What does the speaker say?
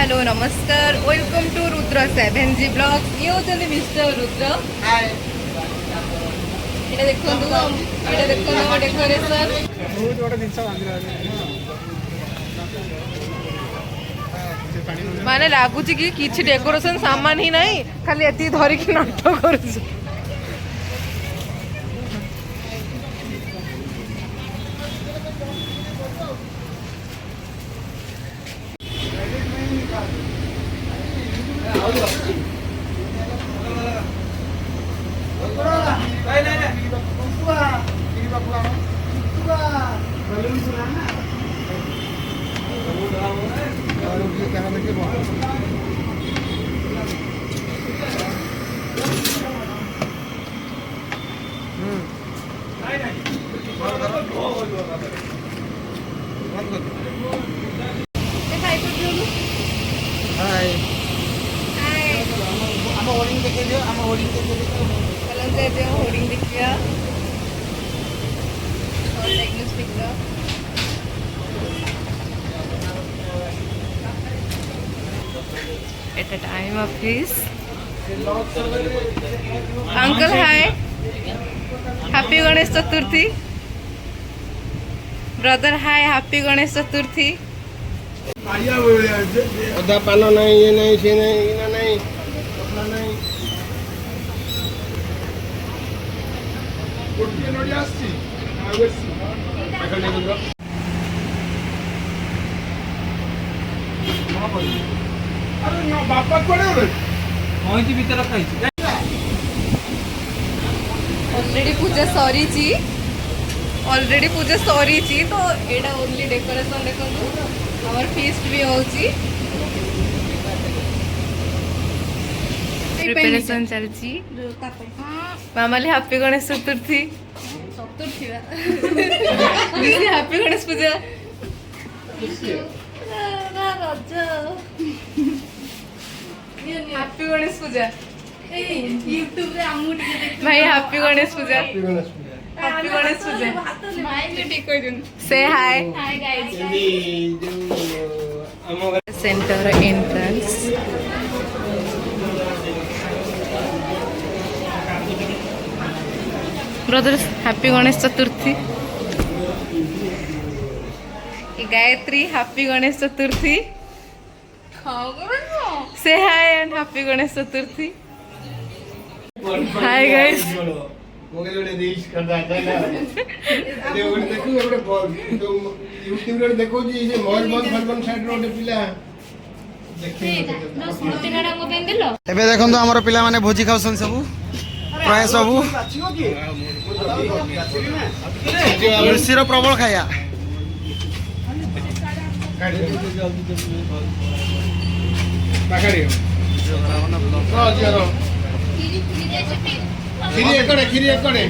hello नमस्कार welcome to Rudra 7G blog ये होचंदी mister Rudra हाय एटा देखंतु डेकोरेशन बहुत बड़ा जिनस माने लागुची कि किछि डेकोरेशन सामान ही नहीं खाली एती धरि कि नट करूछु होर्डिंग देखिए और news picture at a time of his uncle hi happy ganesh chaturthi brother hi happy ganesh chaturthi अदा पाना नहीं ये नहीं से नहीं इना नहीं अपना नहीं कोटी नोडी आसी आवेसी अकल नहीं बुझो अरे ना बापा कोडे रे होई भीतर खाई ऑलरेडी पूजा सरी तो एटा ओनली डेकोरेशन देखो हमार फीस्ट भी होची प्रिपरेशन चलची मामाली happy Ganesh Chaturthi happy Ganesh Puja happy Ganesh Puja YouTube रे आमु टिके भाई happy Ganesh Puja happy Ganesh Puja mic ठीक कर दूं से hi hi guys center entrance brothers happy Ganesh Chaturthi Gayatri happy Ganesh Chaturthi से hi and happy Ganesh Chaturthi hi guys मोगे जोड़े रील्स करता है ना ये वो देखो एबे तो यूट्यूब रे देखो जी ये मॉल फलबन साइड रोड पिला एबे देखंतो हमर पिला माने भोजी खाउसन सबु प्राय सबु मिर्सीर प्रबल खाया पाखड़ी हां जी रो खिरी एकड़े